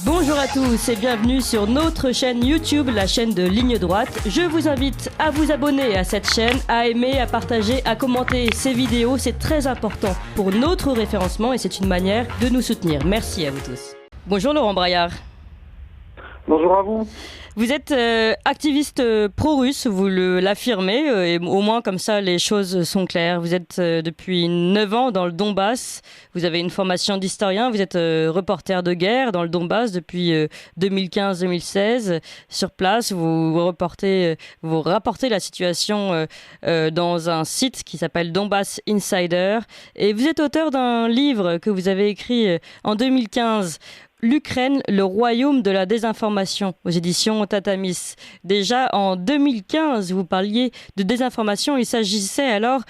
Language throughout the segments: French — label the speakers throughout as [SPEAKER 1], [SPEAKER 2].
[SPEAKER 1] Bonjour à tous et bienvenue sur notre chaîne YouTube, la chaîne de Ligne Droite. Je vous invite à vous abonner à cette chaîne, à aimer, à partager, à commenter ces vidéos. C'est très important pour notre référencement et c'est une manière de nous soutenir. Merci à vous tous. Bonjour Laurent Braillard.
[SPEAKER 2] Bonjour à vous.
[SPEAKER 1] Vous êtes activiste pro-russe, vous l'affirmez, et au moins comme ça les choses sont claires. Vous êtes depuis 9 ans dans le Donbass, vous avez une formation d'historien, vous êtes reporter de guerre dans le Donbass depuis 2015-2016. Sur place, vous rapportez la situation dans un site qui s'appelle Donbass Insider. Et vous êtes auteur d'un livre que vous avez écrit en 2015, L'Ukraine, le royaume de la désinformation, aux éditions Tatamis. Déjà en 2015, vous parliez de désinformation. Il s'agissait alors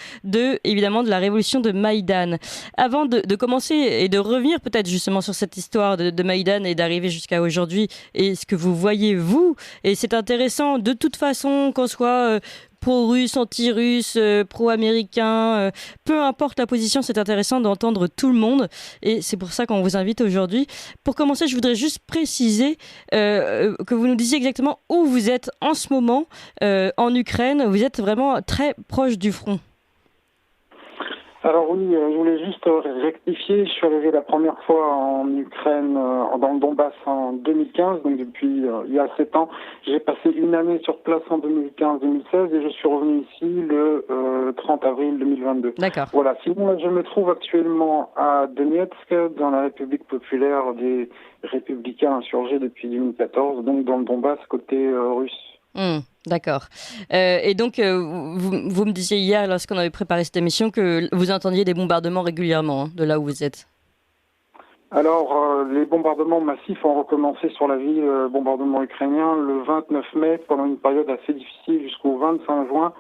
[SPEAKER 1] évidemment de la révolution de Maïdan. Avant de commencer et de revenir peut-être justement sur cette histoire de Maïdan et d'arriver jusqu'à aujourd'hui et ce que vous voyez vous, et c'est intéressant de toute façon qu'on soit pro-russe, anti-russe, pro-américain, peu importe la position, c'est intéressant d'entendre tout le monde et c'est pour ça qu'on vous invite aujourd'hui. Pour commencer, je voudrais juste préciser que vous nous disiez exactement où vous êtes en ce moment en Ukraine. Vous êtes vraiment très proche du front.
[SPEAKER 2] Alors oui, je voulais juste rectifier. Je suis arrivé la première fois en Ukraine, dans le Donbass en 2015, donc depuis il y a 7 ans. J'ai passé une année sur place en 2015-2016 et je suis revenu ici le 30 avril 2022.
[SPEAKER 1] D'accord.
[SPEAKER 2] Voilà, sinon je me trouve actuellement à Donetsk, dans la République populaire des républicains insurgés depuis 2014, donc dans le Donbass côté russe.
[SPEAKER 1] D'accord. Et donc, vous me disiez hier, lorsqu'on avait préparé cette émission, que vous entendiez des bombardements régulièrement de là où vous êtes.
[SPEAKER 2] Alors, les bombardements massifs ont recommencé sur la ville, bombardement ukrainien, le 29 mai, pendant une période assez difficile jusqu'au 25 juin.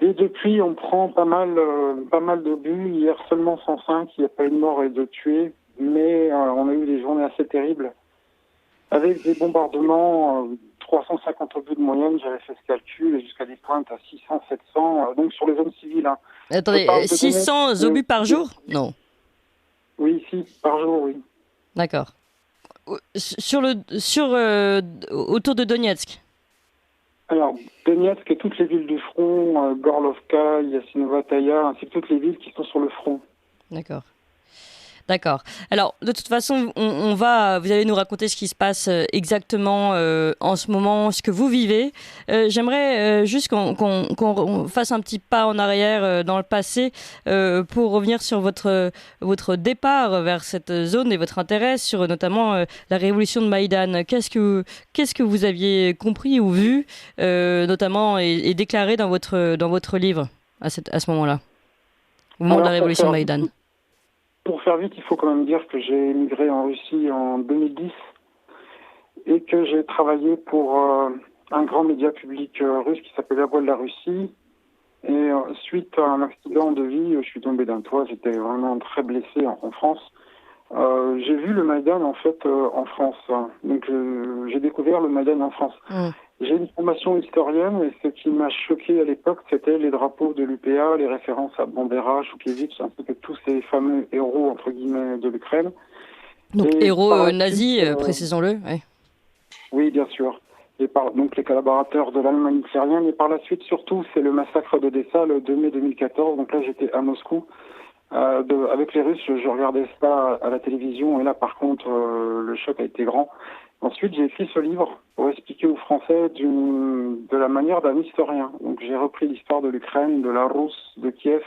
[SPEAKER 2] Et depuis, on prend pas mal d'obus. Hier, seulement 105, il n'y a pas eu de morts et de tués, mais on a eu des journées assez terribles. Avec des bombardements, 350 obus de moyenne, j'avais fait ce calcul, et jusqu'à des pointes à 600, 700, donc sur les zones civiles. Hein.
[SPEAKER 1] Attendez, 600 obus par jour ? Non.
[SPEAKER 2] Oui, si, par jour, oui.
[SPEAKER 1] D'accord. Autour de Donetsk ?
[SPEAKER 2] Alors, Donetsk et toutes les villes du front, Gorlovka, Yassinovaya, ainsi que toutes les villes qui sont sur le front.
[SPEAKER 1] D'accord. D'accord. Alors, de toute façon, vous allez nous raconter ce qui se passe exactement en ce moment, ce que vous vivez. J'aimerais juste qu'on fasse un petit pas en arrière dans le passé pour revenir sur votre départ vers cette zone et votre intérêt sur notamment la révolution de Maïdan. Qu'est-ce que vous aviez compris ou vu, notamment et déclaré dans votre livre à ce moment-là, au moment de la révolution de Maïdan?
[SPEAKER 2] Pour faire vite, il faut quand même dire que j'ai émigré en Russie en 2010 et que j'ai travaillé pour un grand média public russe qui s'appelle La Voix de la Russie. Et suite à un accident de vie, je suis tombé d'un toit, j'étais vraiment très blessé en France. J'ai vu le Maïdan en fait en France. Donc j'ai découvert le Maïdan en France. J'ai une formation historienne et ce qui m'a choqué à l'époque, c'était les drapeaux de l'UPA, les références à Bandera, Choukevitch, ainsi que tous ces fameux héros, entre guillemets, de l'Ukraine.
[SPEAKER 1] Donc héros nazis, précisons-le. Ouais.
[SPEAKER 2] Oui, bien sûr. Donc les collaborateurs de l'Allemagne hitlérienne. Et par la suite, surtout, c'est le massacre d'Odessa, le 2 mai 2014. Donc là, j'étais à Moscou. Avec les Russes, je regardais ça à la télévision. Et là, par contre, le choc a été grand. Ensuite, j'ai écrit ce livre pour expliquer aux Français de la manière d'un historien. Donc, j'ai repris l'histoire de l'Ukraine, de la Rousse, de Kiev,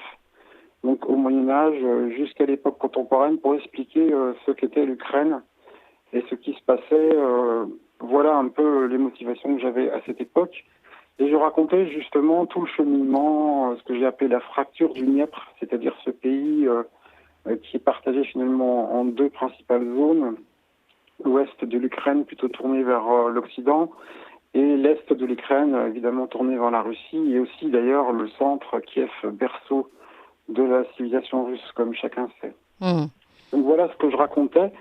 [SPEAKER 2] donc au Moyen-Âge jusqu'à l'époque contemporaine pour expliquer ce qu'était l'Ukraine et ce qui se passait. Voilà un peu les motivations que j'avais à cette époque. Et je racontais justement tout le cheminement, ce que j'ai appelé la fracture du Dniepr, c'est-à-dire ce pays qui est partagé finalement en deux principales zones. L'ouest de l'Ukraine plutôt tourné vers l'Occident et l'est de l'Ukraine évidemment tourné vers la Russie et aussi d'ailleurs le centre, Kiev, berceau de la civilisation russe comme chacun sait. Donc voilà ce que je racontais.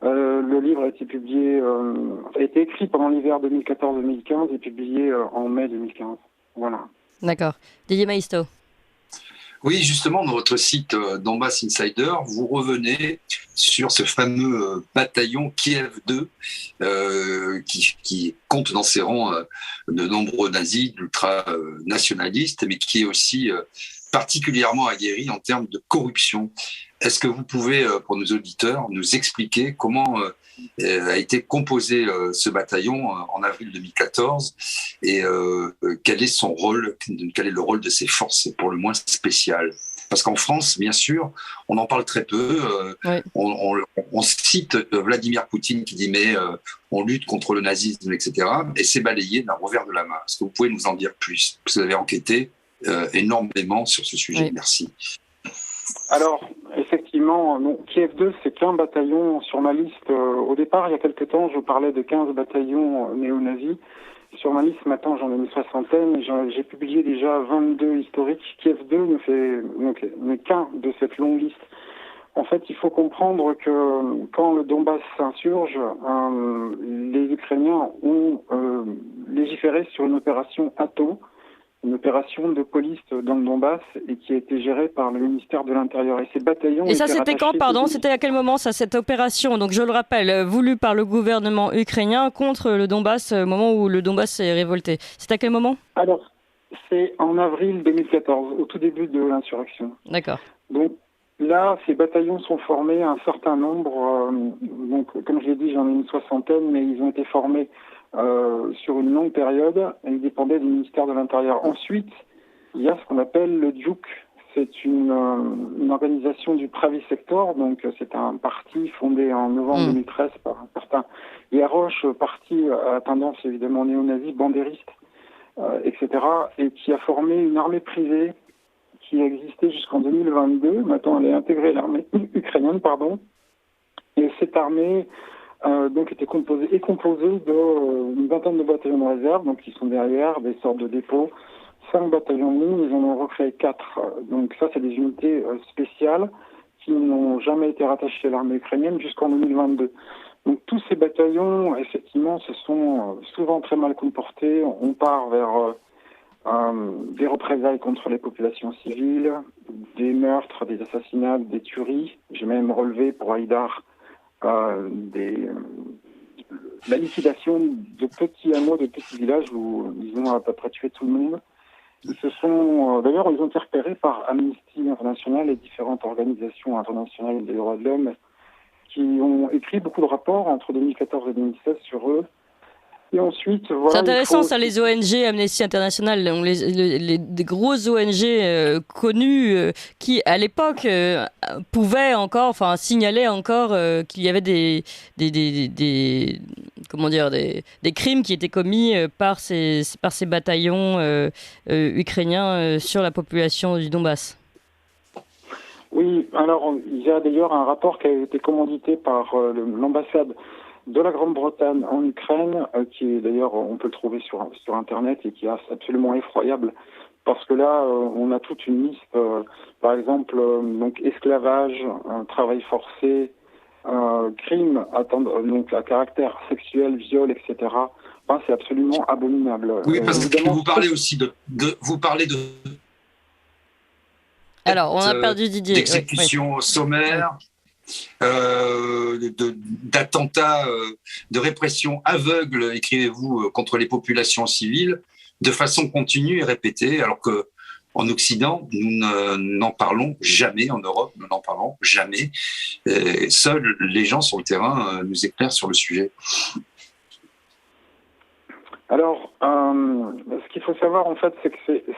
[SPEAKER 2] Le livre a été écrit pendant l'hiver 2014-2015 et publié en mai 2015. Voilà.
[SPEAKER 1] D'accord. Didier Maisto.
[SPEAKER 3] Oui, justement, dans votre site Donbass Insider, vous revenez sur ce fameux bataillon Kiev 2 qui compte dans ses rangs de nombreux nazis, ultra-nationalistes, mais qui est aussi particulièrement aguerri en termes de corruption. Est-ce que vous pouvez, pour nos auditeurs, nous expliquer comment a été composé ce bataillon en avril 2014 et quel est son rôle, quel est le rôle de ces forces pour le moins spéciales? Parce qu'en France, bien sûr, on en parle très peu.
[SPEAKER 1] Oui.
[SPEAKER 3] On cite Vladimir Poutine qui dit mais on lutte contre le nazisme, etc. Et c'est balayé d'un revers de la main. Est-ce que vous pouvez nous en dire plus? Parce que vous avez enquêté énormément sur ce sujet.
[SPEAKER 1] Oui.
[SPEAKER 3] Merci.
[SPEAKER 2] Alors, effectivement, Kiev 2, c'est qu'un bataillon sur ma liste. Au départ, il y a quelques temps, je parlais de 15 bataillons néo-nazis. Sur ma liste, maintenant, j'en ai une soixantaine. J'ai publié déjà 22 historiques. Kiev 2 n'est qu'un de cette longue liste. En fait, il faut comprendre que quand le Donbass s'insurge, les Ukrainiens ont légiféré sur une opération ATO, une opération de police dans le Donbass et qui a été gérée par le ministère de l'Intérieur. Et ces bataillons...
[SPEAKER 1] Et ça, c'était quand, pardon? C'était à quel moment, ça, cette opération? Donc, je le rappelle, voulue par le gouvernement ukrainien contre le Donbass, au moment où le Donbass s'est révolté. C'est à quel moment?
[SPEAKER 2] Alors, c'est en avril 2014, au tout début de l'insurrection.
[SPEAKER 1] D'accord.
[SPEAKER 2] Donc, là, ces bataillons sont formés, un certain nombre, donc comme je l'ai dit, j'en ai une soixantaine, mais ils ont été formés sur une longue période et ils dépendaient du ministère de l'Intérieur. Ensuite, il y a ce qu'on appelle le DJUK. C'est une organisation du Pravi Sector, donc c'est un parti fondé en novembre 2013 par un certain Yarosh, parti à tendance évidemment néo-nazi, bandériste, etc., et qui a formé une armée privée qui existait jusqu'en 2022. Maintenant, elle est intégrée à l'armée ukrainienne, pardon. Et cette armée donc était composée d'une vingtaine de bataillons de réserve, donc qui sont derrière des sortes de dépôts, 5 bataillons de ligne, ils en ont recréé 4. Donc ça, c'est des unités spéciales qui n'ont jamais été rattachées à l'armée ukrainienne jusqu'en 2022. Donc tous ces bataillons, effectivement, se sont souvent très mal comportés. On part vers des représailles contre les populations civiles, des meurtres, des assassinats, des tueries. J'ai même relevé pour Haïdar la liquidation de petits hameaux, de petits villages où ils ont à peu près tué tout le monde. D'ailleurs, ils ont été repérés par Amnesty International et différentes organisations internationales des droits de l'homme qui ont écrit beaucoup de rapports entre 2014 et 2016 sur eux. Et ensuite, voilà,
[SPEAKER 1] c'est intéressant, ça, les ONG, Amnesty International, des grosses ONG connues qui, à l'époque, pouvaient encore, enfin, signaler encore qu'il y avait des crimes qui étaient commis par ces bataillons ukrainiens sur la population du Donbass.
[SPEAKER 2] Oui, alors il y a d'ailleurs un rapport qui a été commandité par l'ambassade de la Grande-Bretagne en Ukraine, qui est d'ailleurs, on peut le trouver sur Internet et qui est absolument effroyable, parce que là, on a toute une liste, par exemple, donc esclavage, travail forcé, crimes à caractère sexuel, viol, etc. Enfin, c'est absolument abominable.
[SPEAKER 3] Oui, parce que vous parlez aussi vous parlez de...
[SPEAKER 1] Alors, on a perdu Didier.
[SPEAKER 3] D'exécution sommaire. D'attentats, de répression aveugle, écrivez-vous, contre les populations civiles, de façon continue et répétée, alors que en Occident, nous n'en parlons jamais, en Europe, nous n'en parlons jamais. Seuls les gens sur le terrain nous éclairent sur le sujet.
[SPEAKER 2] Alors, ce qu'il faut savoir, en fait, c'est que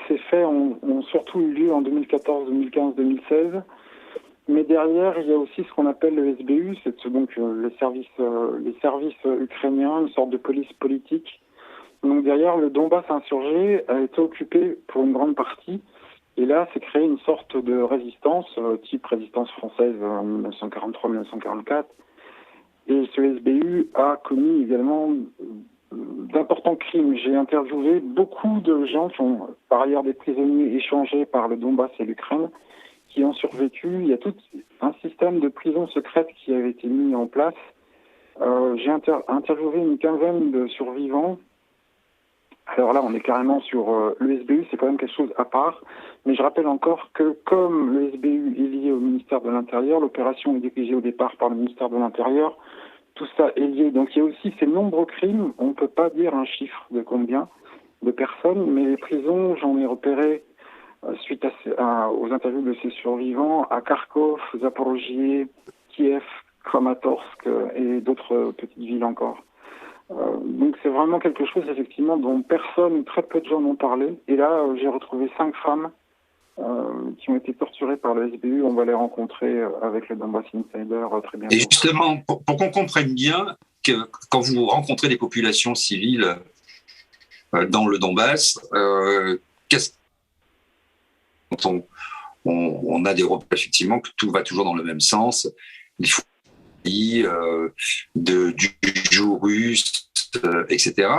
[SPEAKER 2] ces faits ont surtout eu lieu en 2014, 2015, 2016. Mais derrière, il y a aussi ce qu'on appelle le SBU, c'est donc les services ukrainiens, une sorte de police politique. Donc derrière, le Donbass insurgé a été occupé pour une grande partie. Et là, c'est créé une sorte de résistance, type résistance française en 1943-1944. Et ce SBU a commis également d'importants crimes. J'ai interviewé beaucoup de gens qui ont, par ailleurs, des prisonniers échangés par le Donbass et l'Ukraine, qui ont survécu. Il y a tout un système de prison secrète qui avait été mis en place. J'ai interviewé une quinzaine de survivants Alors là, on est carrément sur le SBU, c'est quand même quelque chose à part. Mais je rappelle encore que comme le SBU est lié au ministère de l'Intérieur, l'opération est dirigée au départ par le ministère de l'Intérieur, tout ça est lié. Donc il y a aussi ces nombreux crimes, on ne peut pas dire un chiffre de combien de personnes, mais les prisons, j'en ai repéré suite aux interviews de ces survivants à Kharkov, Zaporozhye, Kiev, Kramatorsk et d'autres petites villes encore. Donc c'est vraiment quelque chose effectivement dont personne, très peu de gens n'ont parlé. Et là, j'ai retrouvé 5 femmes qui ont été torturées par le SBU. On va les rencontrer avec le Donbass Insider très bientôt.
[SPEAKER 3] Et justement, pour qu'on comprenne bien que quand vous rencontrez des populations civiles dans le Donbass, quand on a des repères effectivement que tout va toujours dans le même sens. Il faut du joug russe, etc.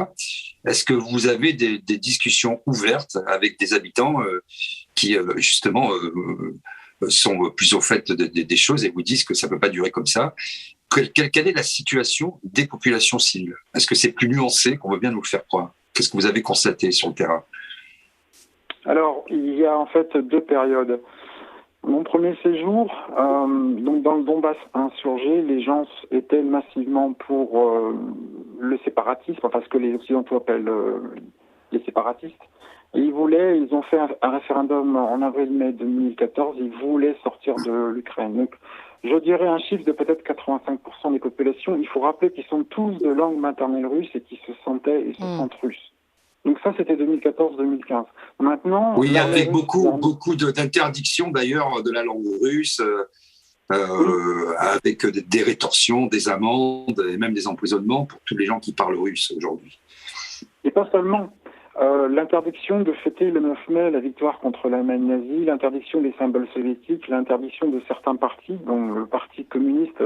[SPEAKER 3] Est-ce que vous avez des discussions ouvertes avec des habitants qui justement sont plus au fait des choses et vous disent que ça ne peut pas durer comme ça? Quelle est la situation des populations civiles? Est-ce que c'est plus nuancé qu'on veut bien nous le faire croire? Qu'est-ce que vous avez constaté sur le terrain?
[SPEAKER 2] Alors, il y a en fait 2 périodes. Mon premier séjour, donc dans le Donbass insurgé, les gens étaient massivement pour le séparatisme, enfin ce que les Occidentaux appellent les séparatistes. Et ils ont fait un référendum en avril-mai 2014, ils voulaient sortir de l'Ukraine. Donc, je dirais un chiffre de peut-être 85% des populations. Il faut rappeler qu'ils sont tous de langue maternelle russe et qu'ils se sentaient et se sentent russes. Donc ça, c'était 2014-2015. Maintenant,
[SPEAKER 3] oui, avec beaucoup d'interdictions d'ailleurs de la langue russe, avec des rétorsions, des amendes et même des emprisonnements pour tous les gens qui parlent russe aujourd'hui.
[SPEAKER 2] Et pas seulement. L'interdiction de fêter le 9 mai la victoire contre l'Allemagne nazie, l'interdiction des symboles soviétiques, l'interdiction de certains partis, dont le Parti communiste,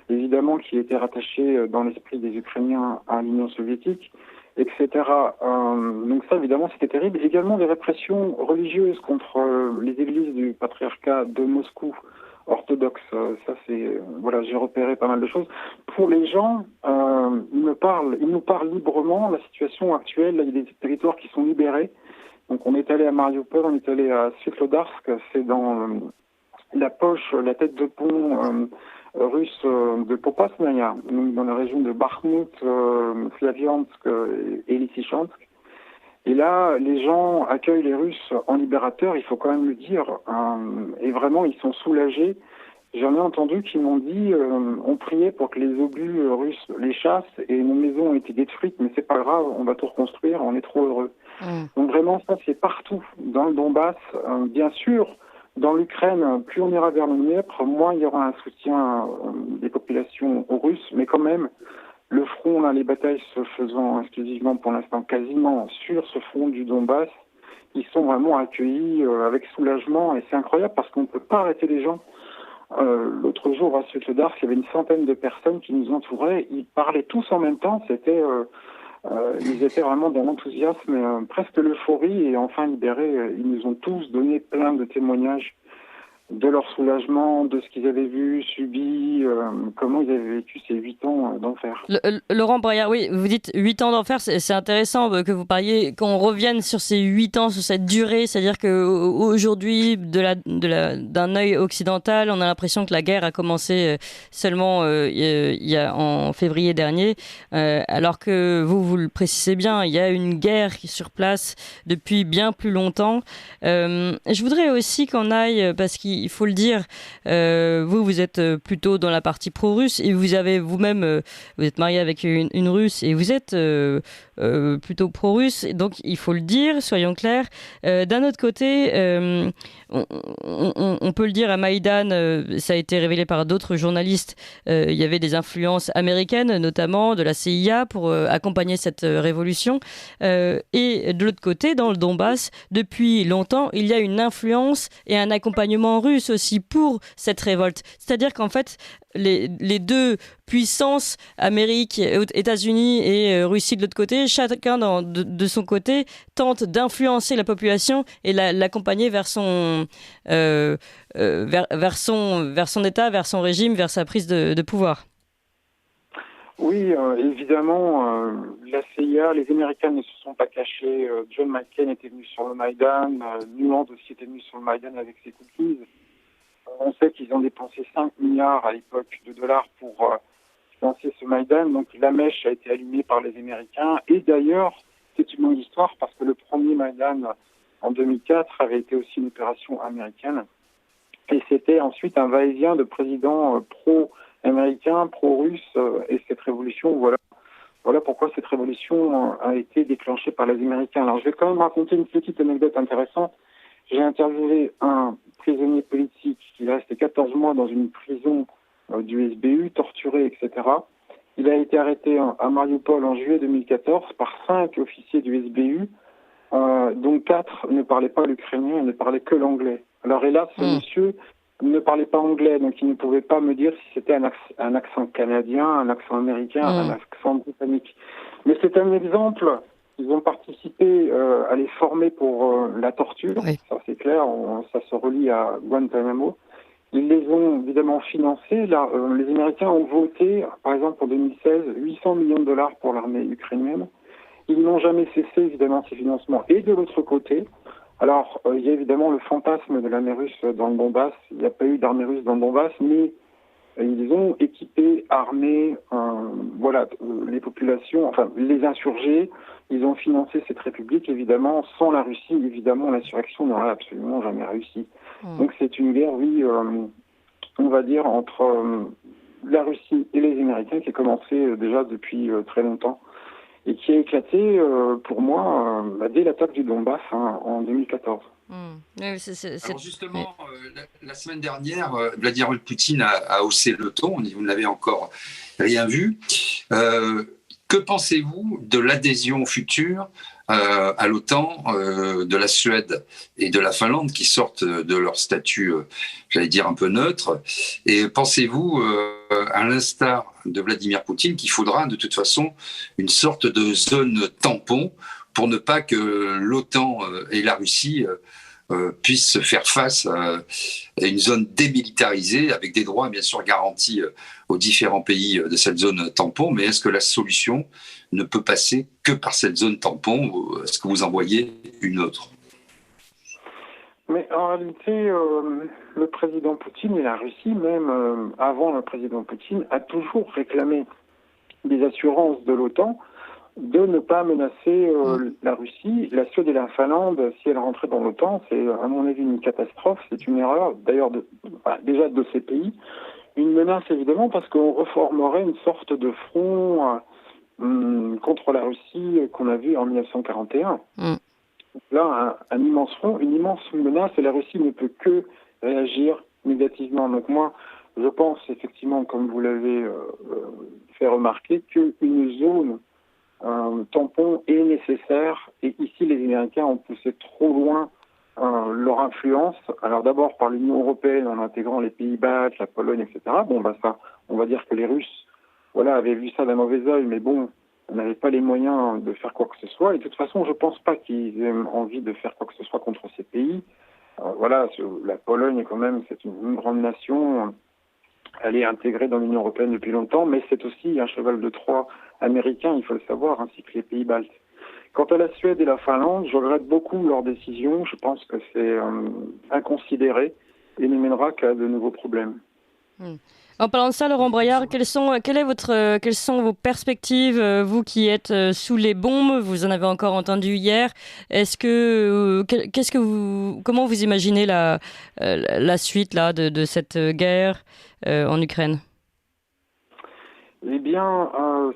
[SPEAKER 2] évidemment, qui était rattaché dans l'esprit des Ukrainiens à l'Union soviétique, etc. Donc ça, évidemment, c'était terrible. Également des répressions religieuses contre les églises du patriarcat de Moscou orthodoxe. Ça, voilà, j'ai repéré pas mal de choses. Pour les gens, ils nous parlent librement. La situation actuelle, là, il y a des territoires qui sont libérés. Donc on est allé à Mariupol, on est allé à Svitlodarsk, c'est dans la tête de pont russe de Popasnaya, dans la région de Bakhmut, Slaviansk et Lysychansk. Et là, les gens accueillent les Russes en libérateurs, il faut quand même le dire, et vraiment, ils sont soulagés. J'en ai entendu qui m'ont dit on priait pour que les obus russes les chassent et nos maisons ont été détruites, mais c'est pas grave, on va tout reconstruire, on est trop heureux. Donc vraiment, ça, c'est partout dans le Donbass. Bien sûr, dans l'Ukraine, plus on ira vers le Dniepr, moins il y aura un soutien des populations russes, mais quand même, le front, là, les batailles se faisant exclusivement pour l'instant quasiment sur ce front du Donbass, ils sont vraiment accueillis avec soulagement et c'est incroyable parce qu'on ne peut pas arrêter les gens. L'autre jour à Svitlodarsk, il y avait une centaine de personnes qui nous entouraient, ils parlaient tous en même temps, ils étaient vraiment dans l'enthousiasme, presque l'euphorie et enfin libérés, ils nous ont tous donné plein de témoignages de leur soulagement, de ce qu'ils avaient vu, subi, comment ils avaient vécu ces 8 ans d'enfer.
[SPEAKER 1] Laurent Braillard, oui, vous dites 8 ans d'enfer, c'est intéressant que vous parliez, qu'on revienne sur ces 8 ans, sur cette durée, c'est-à-dire qu'aujourd'hui, d'un œil occidental, on a l'impression que la guerre a commencé seulement en février dernier, alors que vous le précisez bien, il y a une guerre qui est sur place depuis bien plus longtemps. Je voudrais aussi qu'on aille, parce qu'il faut le dire, vous êtes plutôt dans la partie pro-russe et vous avez vous-même, vous êtes marié avec une Russe et vous êtes plutôt pro-russe, donc il faut le dire, soyons clairs. D'un autre côté, on peut le dire, à Maïdan, ça a été révélé par d'autres journalistes, il y avait des influences américaines, notamment de la CIA, pour accompagner cette révolution. Et de l'autre côté, dans le Donbass, depuis longtemps, il y a une influence et un accompagnement russe aussi pour cette révolte. C'est-à-dire qu'en fait, les deux puissances, Amérique, États-Unis et Russie de l'autre côté, chacun de son côté tente d'influencer la population et l'accompagner vers son État, vers son régime, vers sa prise de pouvoir.
[SPEAKER 2] Oui, évidemment, la CIA, les Américains ne se sont pas cachés. John McCain était venu sur le Maïdan, Nuland aussi était venu sur le Maïdan avec ses cookies. On sait qu'ils ont dépensé 5 milliards à l'époque de dollars pour financer ce Maïdan. Donc la mèche a été allumée par les Américains. Et d'ailleurs, c'est une longue histoire parce que le premier Maïdan en 2004 avait été aussi une opération américaine. Et c'était ensuite un va-et-vient de présidents pro-américains, pro-russes. Et cette révolution, voilà pourquoi cette révolution a été déclenchée par les Américains. Alors je vais quand même raconter une petite anecdote intéressante. J'ai interviewé un prisonnier politique qui est resté 14 mois dans une prison du SBU, torturé, etc. Il a été arrêté à Mariupol en juillet 2014 par 5 officiers du SBU, dont 4 ne parlaient pas l'ukrainien, ils ne parlaient que l'anglais. Alors hélas, ce monsieur ne parlait pas anglais, donc il ne pouvait pas me dire si c'était un accent canadien, un accent américain, un accent britannique. Mais c'est un exemple. Ils ont participé à les former pour la torture, ça c'est clair, ça se relie à Guantanamo. Ils les ont évidemment financés. Là, les Américains ont voté, par exemple en 2016, 800 millions de dollars pour l'armée ukrainienne. Ils n'ont jamais cessé évidemment ces financements. Et de l'autre côté, alors il y a évidemment le fantasme de l'armée russe dans le Donbass. Il n'y a pas eu d'armée russe dans le Donbass, mais ils ont équipé, armé, les populations, enfin les insurgés. Ils ont financé cette république, évidemment. Sans la Russie, évidemment, l'insurrection n'aurait absolument jamais réussi. Donc c'est une guerre, oui, on va dire, entre la Russie et les Américains qui a commencé déjà depuis très longtemps et qui a éclaté, pour moi, dès l'attaque du Donbass en 2014.
[SPEAKER 3] Alors justement, la semaine dernière, Vladimir Poutine a haussé le ton, vous n'avez encore rien vu. Que pensez-vous de l'adhésion future à l'OTAN de la Suède et de la Finlande qui sortent de leur statut, j'allais dire, un peu neutre? Et pensez-vous, à l'instar de Vladimir Poutine, qu'il faudra de toute façon une sorte de zone tampon pour ne pas que l'OTAN et la Russie puissent faire face à une zone démilitarisée avec des droits bien sûr garantis aux différents pays de cette zone tampon, mais est-ce que la solution ne peut passer que par cette zone tampon ou est-ce que vous en voyez une autre?
[SPEAKER 2] Mais en réalité, le président Poutine et la Russie, même avant le président Poutine, a toujours réclamé des assurances de l'OTAN de ne pas menacer la Russie. La Suède et la Finlande, si elles rentraient dans l'OTAN, c'est à mon avis une catastrophe, c'est une erreur d'ailleurs déjà de ces pays. Une menace évidemment parce qu'on reformerait une sorte de front contre la Russie qu'on a vu en 1941. Là, un immense front, une immense menace et la Russie ne peut que réagir négativement. Donc moi, je pense effectivement, comme vous l'avez fait remarquer, qu'une zone tampon est nécessaire et ici les Américains ont poussé trop loin leur influence. Alors d'abord par l'Union européenne en intégrant les pays baltes, la Pologne, etc. Bon ça, on va dire que les Russes, avaient vu ça d'un mauvais œil, mais bon, on n'avait pas les moyens de faire quoi que ce soit. Et de toute façon, je pense pas qu'ils aient envie de faire quoi que ce soit contre ces pays. La Pologne quand même, c'est une grande nation. Elle est intégrée dans l'Union européenne depuis longtemps, mais c'est aussi un cheval de Troie américain, il faut le savoir, ainsi que les pays baltes. Quant à la Suède et la Finlande, je regrette beaucoup leur décision. Je pense que c'est inconsidéré et ne mènera qu'à de nouveaux problèmes.
[SPEAKER 1] En parlant de ça, Laurent Braillard, quelles sont vos perspectives, vous qui êtes sous les bombes? Vous en avez encore entendu hier. Comment vous imaginez la suite là de cette guerre en Ukraine?
[SPEAKER 2] Eh bien,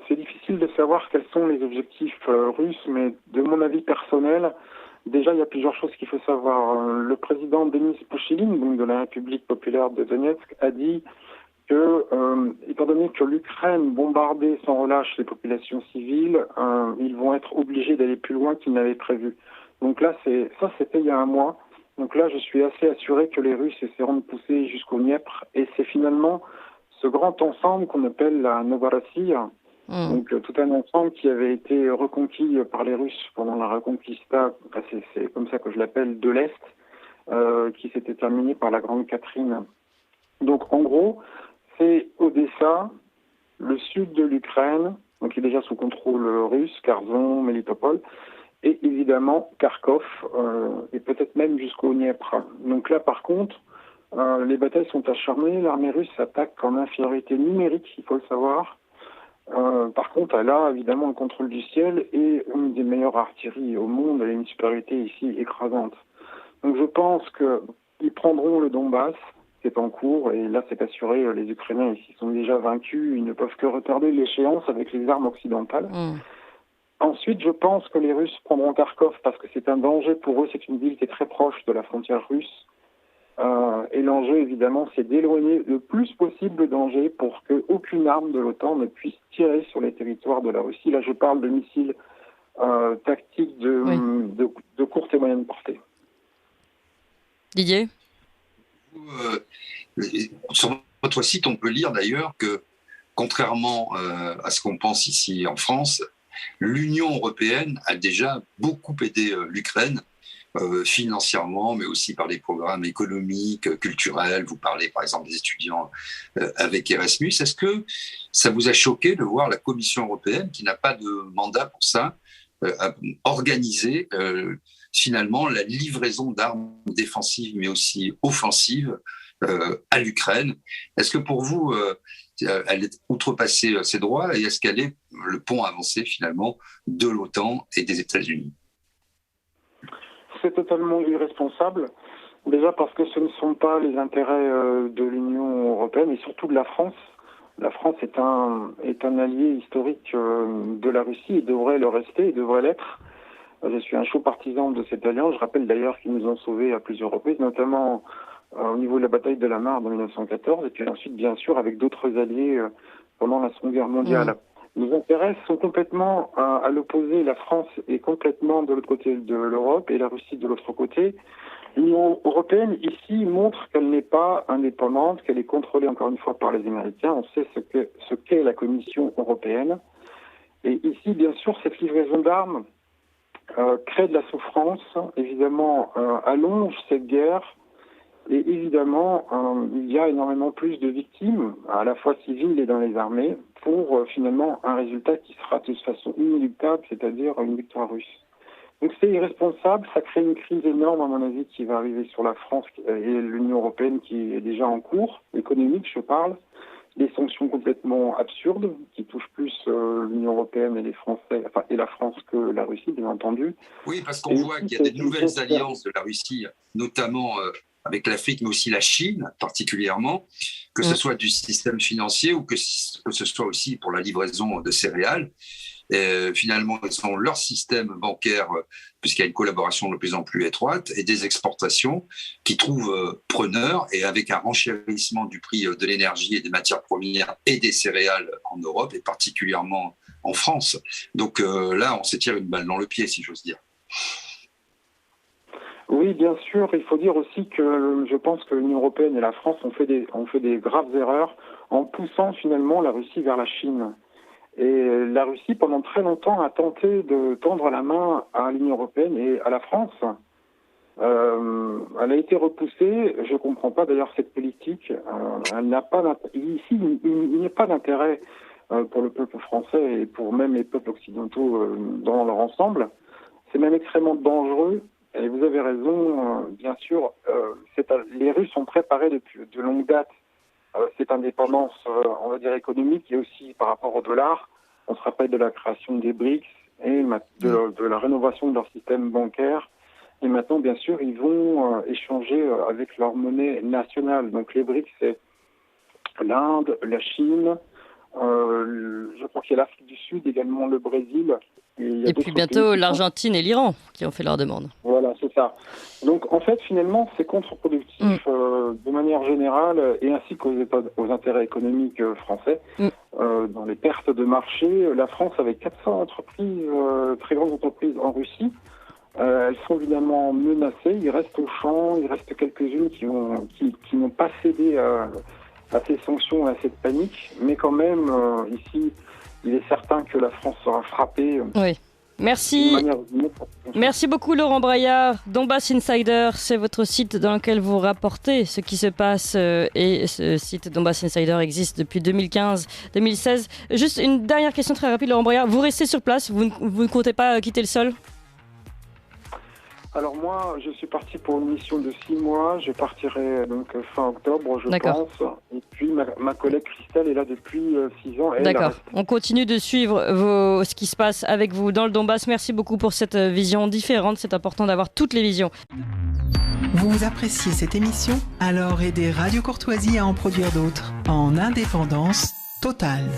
[SPEAKER 2] c'est difficile de savoir quels sont les objectifs russes, mais de mon avis personnel, déjà il y a plusieurs choses qu'il faut savoir. Le président Denis Pouchkine, donc de la République populaire de Donetsk, a dit que, étant donné que l'Ukraine bombardait sans relâche les populations civiles, ils vont être obligés d'aller plus loin qu'ils n'avaient prévu. Donc là, c'était il y a un mois. Donc là, je suis assez assuré que les Russes essaieront de pousser jusqu'au Dniepr. Et c'est finalement ce grand ensemble qu'on appelle la Novorossiya, donc tout un ensemble qui avait été reconquis par les Russes pendant la Reconquista, c'est comme ça que je l'appelle, de l'Est, qui s'était terminée par la Grande Catherine. Donc en gros, c'est Odessa, le sud de l'Ukraine, donc qui est déjà sous contrôle russe, Kherson, Melitopol, et évidemment Kharkov, et peut-être même jusqu'au Dniepr. Donc là, par contre, les batailles sont acharnées, l'armée russe attaque en infériorité numérique, il faut le savoir. Par contre, elle a évidemment le contrôle du ciel et une des meilleures artilleries au monde, elle a une supériorité ici écrasante. Donc je pense qu'ils prendront le Donbass, c'est en cours, et là c'est assuré, les Ukrainiens ici sont déjà vaincus, ils ne peuvent que retarder l'échéance avec les armes occidentales. Ensuite, je pense que les Russes prendront Kharkov parce que c'est un danger pour eux, c'est une ville qui est très proche de la frontière russe. Et l'enjeu, évidemment, c'est d'éloigner le plus possible le danger pour qu'aucune arme de l'OTAN ne puisse tirer sur les territoires de la Russie. Là, je parle de missiles tactiques de courte et moyenne portée.
[SPEAKER 1] Didier ?
[SPEAKER 3] Sur votre site, on peut lire d'ailleurs que, contrairement à ce qu'on pense ici en France, l'Union européenne a déjà beaucoup aidé l'Ukraine, financièrement, mais aussi par des programmes économiques, culturels. Vous parlez par exemple des étudiants avec Erasmus. Est-ce que ça vous a choqué de voir la Commission européenne, qui n'a pas de mandat pour ça, organiser finalement la livraison d'armes défensives, mais aussi offensives à l'Ukraine? Est-ce que pour vous, elle est outrepassé ses droits, et est-ce qu'elle est le pont avancé finalement de l'OTAN et des États-Unis?
[SPEAKER 2] C'est totalement irresponsable. Déjà parce que ce ne sont pas les intérêts de l'Union européenne et surtout de la France. La France est un allié historique de la Russie et devrait le rester et devrait l'être. Je suis un chaud partisan de cette alliance. Je rappelle d'ailleurs qu'ils nous ont sauvés à plusieurs reprises, notamment au niveau de la bataille de la Marne en 1914 et puis ensuite bien sûr avec d'autres alliés pendant la Seconde Guerre mondiale. Nos intérêts sont complètement à l'opposé. La France est complètement de l'autre côté de l'Europe et la Russie de l'autre côté. L'Union européenne, ici, montre qu'elle n'est pas indépendante, qu'elle est contrôlée, encore une fois, par les Américains. On sait ce qu'est la Commission européenne. Et ici, bien sûr, cette livraison d'armes crée de la souffrance, évidemment, allonge cette guerre. Et évidemment, il y a énormément plus de victimes, à la fois civiles et dans les armées, pour finalement un résultat qui sera de toute façon inéluctable, c'est-à-dire une victoire russe. Donc c'est irresponsable, ça crée une crise énorme à mon avis qui va arriver sur la France et l'Union européenne qui est déjà en cours, économique je parle, des sanctions complètement absurdes qui touchent plus l'Union européenne et les Français, enfin et la France que la Russie bien entendu.
[SPEAKER 3] Oui, parce qu'on voit qu'il y a des nouvelles alliances de la Russie, notamment avec l'Afrique, mais aussi la Chine particulièrement, que ce soit du système financier ou que ce soit aussi pour la livraison de céréales. Et finalement, ils ont leur système bancaire, puisqu'il y a une collaboration de plus en plus étroite, et des exportations qui trouvent preneurs, et avec un renchérissement du prix de l'énergie et des matières premières et des céréales en Europe, et particulièrement en France. Donc là, on se tire une balle dans le pied, si j'ose dire.
[SPEAKER 2] Oui, bien sûr. Il faut dire aussi que je pense que l'Union européenne et la France ont fait des graves erreurs en poussant finalement la Russie vers la Chine. Et la Russie, pendant très longtemps, a tenté de tendre la main à l'Union européenne et à la France. Elle a été repoussée. Je ne comprends pas d'ailleurs cette politique. Elle n'a pas ici, il n'y a pas d'intérêt pour le peuple français et pour même les peuples occidentaux dans leur ensemble. C'est même extrêmement dangereux. Et vous avez raison, bien sûr, les Russes ont préparé depuis de longue date cette indépendance, on va dire économique, et aussi par rapport au dollar. On se rappelle de la création des BRICS et de la rénovation de leur système bancaire. Et maintenant, bien sûr, ils vont échanger avec leur monnaie nationale. Donc les BRICS, c'est l'Inde, la Chine, je crois qu'il y a l'Afrique du Sud, également le Brésil.
[SPEAKER 1] Et puis bientôt l'Argentine et l'Iran qui ont fait leur demande.
[SPEAKER 2] Voilà, c'est ça. Donc en fait, finalement, c'est contre-productif de manière générale et ainsi qu'aux intérêts économiques français. Dans les pertes de marché, la France avec 400 entreprises, très grandes entreprises en Russie, elles sont évidemment menacées. Il reste au champ, il reste quelques-unes qui n'ont pas cédé à ces sanctions, à cette panique. Mais quand même, ici, il est certain que la France sera frappée.
[SPEAKER 1] Oui. Merci. Merci beaucoup Laurent Braillard. Donbass Insider, c'est votre site dans lequel vous rapportez ce qui se passe et ce site Donbass Insider existe depuis 2015-2016. Juste une dernière question très rapide Laurent Braillard. Vous restez sur place, vous ne comptez pas quitter le sol ?
[SPEAKER 2] Alors moi, je suis parti pour une mission de 6 mois. Je partirai donc fin octobre, je pense. Et puis ma collègue Christelle est là depuis 6 ans.
[SPEAKER 1] D'accord. On continue de suivre ce qui se passe avec vous dans le Donbass. Merci beaucoup pour cette vision différente. C'est important d'avoir toutes les visions.
[SPEAKER 4] Vous appréciez cette émission ? Alors aidez Radio Courtoisie à en produire d'autres en indépendance totale.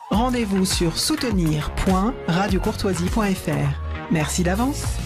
[SPEAKER 4] Rendez-vous sur soutenir.radiocourtoisie.fr. Merci d'avance.